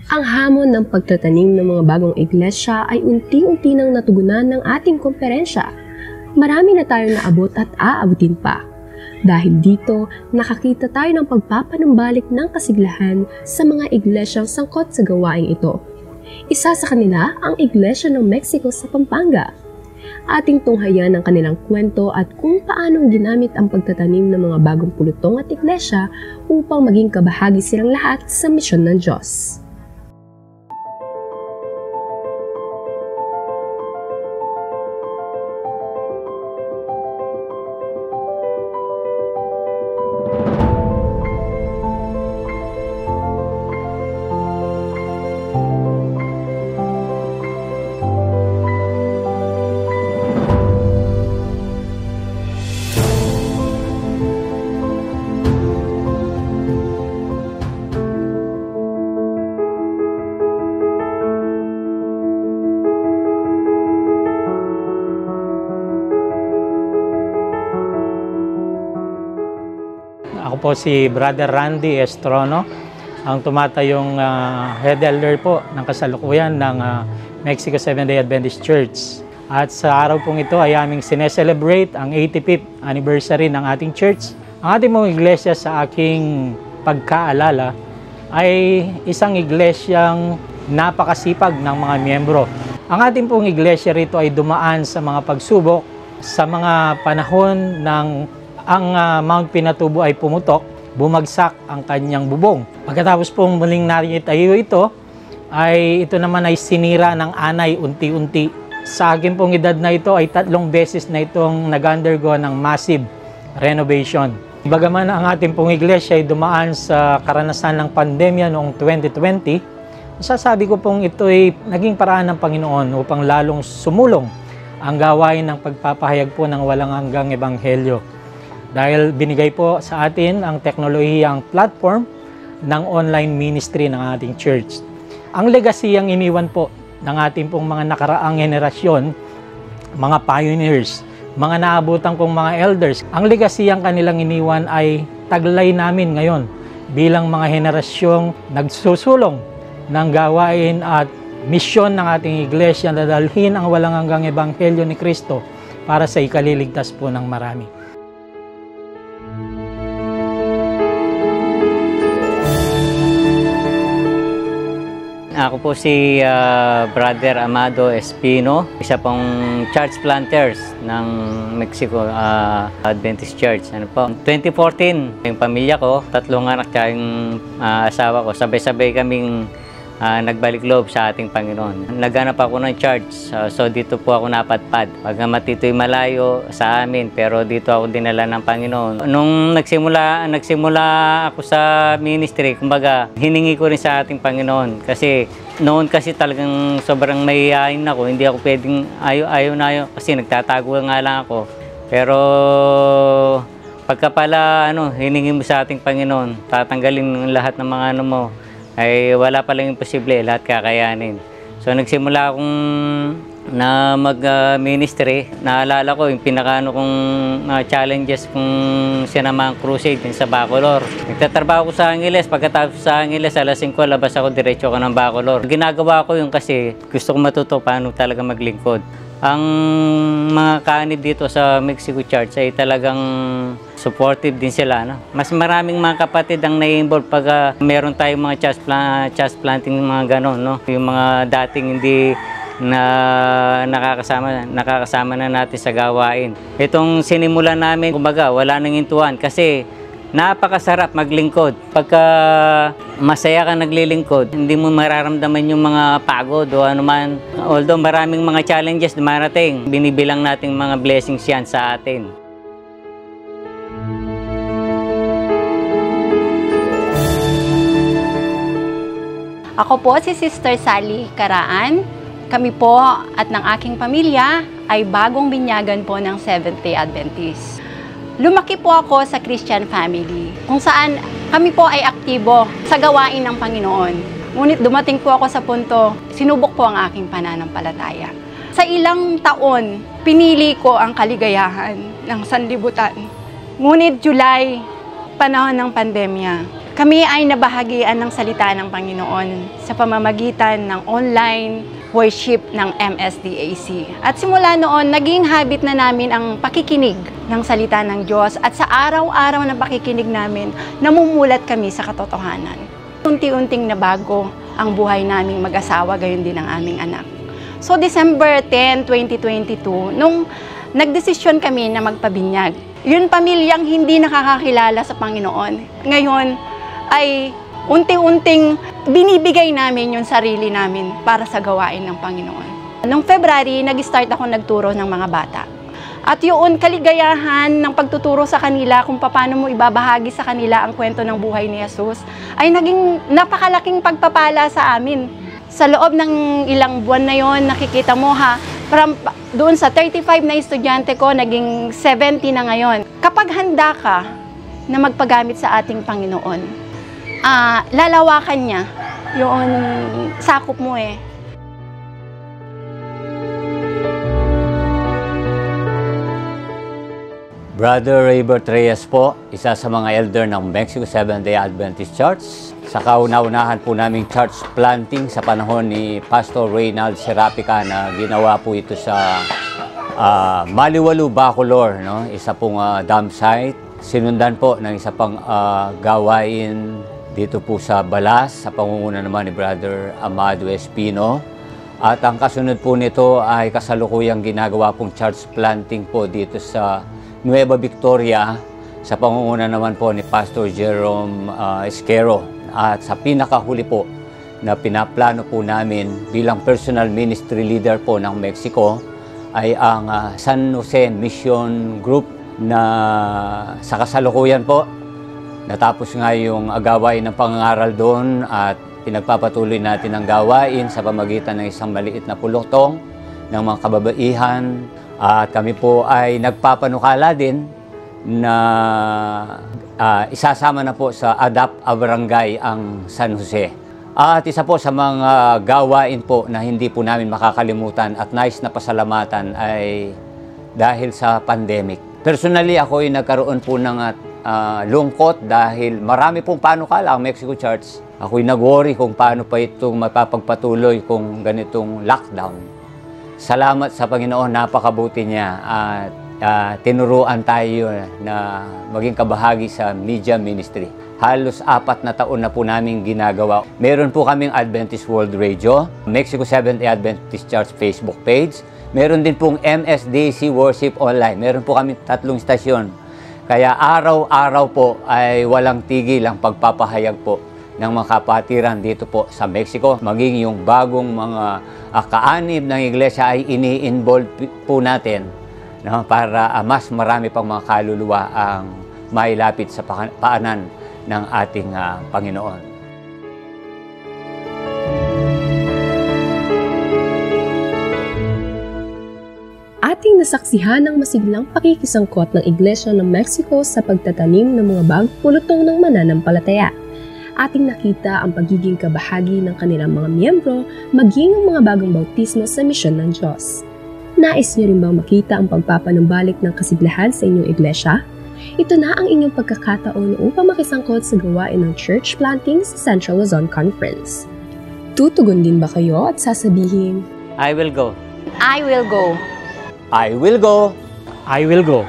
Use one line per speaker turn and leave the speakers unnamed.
Ang hamon ng pagtatanim ng mga bagong iglesia ay unti-unti nang natugunan ng ating komperensya. Marami na tayong naabot at aabutin pa. Dahil dito, nakakita tayo ng pagpapanumbalik ng kasiglahan sa mga iglesyang sangkot sa gawaing ito. Isa sa kanila ang Iglesia ng Mexico sa Pampanga. Ating tunghayan ang kanilang kwento at kung paanong ginamit ang pagtatanim ng mga bagong pulutong at iglesia upang maging kabahagi silang lahat sa misyon ng Diyos.
Ako po si Brother Randy Estrono, ang tumatayong head elder po ng kasalukuyan ng Mexico Seventh-day Adventist Church. At sa araw pong ito ay aming sineselebrate ang 85th anniversary ng ating church. Ang ating mong iglesia sa aking pagkaalala ay isang iglesyang napakasipag ng mga miyembro. Ang ating pong iglesia rito ay dumaan sa mga pagsubok sa mga panahon ng ang Mount Pinatubo ay pumutok, bumagsak ang kanyang bubong. Pagkatapos pong muling naitayo ito, ay ito naman ay sinira ng anay unti-unti. Sa akin pong edad na ito ay 3 beses na itong nag-undergo ng massive renovation. Bagaman ang ating pong iglesia ay dumaan sa karanasan ng pandemya noong 2020, masasabi ko pong ito ay naging paraan ng Panginoon upang lalong sumulong ang gawain ng pagpapahayag po ng walang hanggang ebanghelyo. Dahil binigay po sa atin ang teknolohiyang platform ng online ministry ng ating church. Ang legacy ang iniwan po ng ating pong mga nakaraang henerasyon, mga pioneers, mga naabutan kong mga elders. Ang legacy ang kanilang iniwan ay taglay namin ngayon bilang mga henerasyong nagsusulong ng gawain at misyon ng ating iglesia na dalhin ang walang hanggang ebanghelyo ni Kristo para sa ikaliligtas po ng marami.
Ako po si Brother Amado Espino, isa pong church planters ng Mexico Adventist Church. 2014, yung pamilya ko, 3 anak tsaka yung asawa ko, sabay-sabay kaming nagbalik loob sa ating Panginoon. Naghanap ako ng church, so dito po ako napadpad. Pagkamat ito'y malayo sa amin, pero dito ako dinala ng Panginoon. Nung nagsimula ako sa ministry, kumbaga, hiningi ko rin sa ating Panginoon. Kasi noon kasi talagang sobrang mahihayin ako, hindi ako pwedeng ayaw kasi nagtatago nga lang ako. Pero pagka pala hiningi mo sa ating Panginoon, tatanggalin lahat ng mga mo, ay wala palang imposible, lahat kakayanin. So nagsimula akong na mag-ministry. Naalala ko yung kong challenges kung sinamang crusade sa Bacolor. Nagtatrabaho ko sa Angeles. Pagkatapos sa Angeles, alas 5, labas ako, diretso ko ng Bacolor. Ginagawa ko yung kasi gusto ko matuto paano talaga maglingkod. Ang mga kaanib dito sa Mexico Church ay talagang supportive din sila. Mas maraming mga kapatid ang nai-involve pag meron tayong mga church planting, mga ganon. Yung mga dating hindi na nakakasama na natin sa gawain. Itong sinimulan namin, kumbaga, wala nang hintuan kasi napakasarap maglingkod. Pagka masaya ka naglilingkod, hindi mo mararamdaman yung mga pagod o anuman. Although maraming mga challenges na marating, binibilang nating mga blessings yan sa atin.
Ako po si Sister Sally Caraan. Kami po at ng aking pamilya ay bagong binyagan po ng Seventh-day Adventist. Lumaki po ako sa Christian family, kung saan kami po ay aktibo sa gawain ng Panginoon. Ngunit dumating po ako sa punto, sinubok po ang aking pananampalataya. Sa ilang taon, pinili ko ang kaligayahan ng sanlibutan. Ngunit July, panahon ng pandemya, Kami ay nabahagian ng salita ng Panginoon sa pamamagitan ng online worship ng MSDAC. At simula noon, naging habit na namin ang pakikinig ng salita ng Diyos at sa araw-araw na pakikinig namin, namumulat kami sa katotohanan. Unti-unting nabago ang buhay naming mag-asawa, gayon din ang aming anak. So December 10, 2022, nung nagdesisyon kami na magpabinyag, yun pamilyang hindi nakakakilala sa Panginoon. Ngayon ay unti-unting binibigay namin yung sarili namin para sa gawain ng Panginoon. Noong February, nag-start ako nagturo ng mga bata. At yun, kaligayahan ng pagtuturo sa kanila kung paano mo ibabahagi sa kanila ang kwento ng buhay ni Jesus, ay naging napakalaking pagpapala sa amin. Sa loob ng ilang buwan na yon, nakikita mo from doon sa 35 na estudyante ko, naging 70 na ngayon. Kapag handa ka na magpagamit sa ating Panginoon, lalawakan niya yung sakop mo eh.
Brother Raybert Reyes po, isa sa mga elder ng Mexico Seventh-day Adventist Church. Sa kauna-unahan po naming church planting sa panahon ni Pastor Reynald Serapica na ginawa po ito sa Maliwalu, Bacolor, no? Isa pong dam site. Sinundan po ng isa pang gawain dito po sa Balas, sa pangunguna naman ni Brother Amado Espino. At ang kasunod po nito ay kasalukuyang ginagawa pong church planting po dito sa Nueva Victoria, sa pangunguna naman po ni Pastor Jerome Esquero. At sa pinakahuli po na pinaplano po namin bilang personal ministry leader po ng Mexico ay ang San Jose Mission Group na sa kasalukuyan po natapos nga yung gawain ng pangangaral doon at pinagpapatuloy natin ang gawain sa pamagitan ng isang maliit na pulutong ng mga kababaihan. At kami po ay nagpapanukala din na isasama na po sa ADAP Barangay ang San Jose. At isa po sa mga gawain po na hindi po namin makakalimutan at nais na pasalamatan ay dahil sa pandemic. Personally, ako ay nagkaroon po ng lungkot dahil marami pong panukala ang Mexico Church. Ako'y nag-worry kung paano pa itong mapapagpatuloy kung ganitong lockdown. Salamat sa Panginoon, napakabuti niya at tinuruan tayo na maging kabahagi sa media ministry. Halos 4 na taon na po namin ginagawa. Meron po kaming Adventist World Radio, Mexico Seventh-day Adventist Church Facebook page. Meron din pong MSDAC Worship Online. Meron po kami 3 istasyon. Kaya araw-araw po ay walang tigil ang pagpapahayag po ng mga kapatiran dito po sa Mexico. Maging yung bagong mga kaanib ng iglesia ay ini-involve po natin, no, para mas marami pang mga kaluluwa ang mailapit sa paanan ng ating Panginoon.
Ating nasaksihan ang masiglang pakikisangkot ng Iglesia ng Mexico sa pagtatanim ng mga bagong pulutong ng mananampalataya. Ating nakita ang pagiging kabahagi ng kanilang mga miyembro, maging ang mga bagong bautismo sa misyon ng Diyos. Nais niyo rin bang makita ang pagpapanumbalik ng kasiglahan sa inyong iglesia? Ito na ang inyong pagkakataon upang makisangkot sa gawain ng church planting sa Central Luzon Conference. Tutugon din ba kayo at sasabihin,
I will go.
I will go.
I will go.
I will go.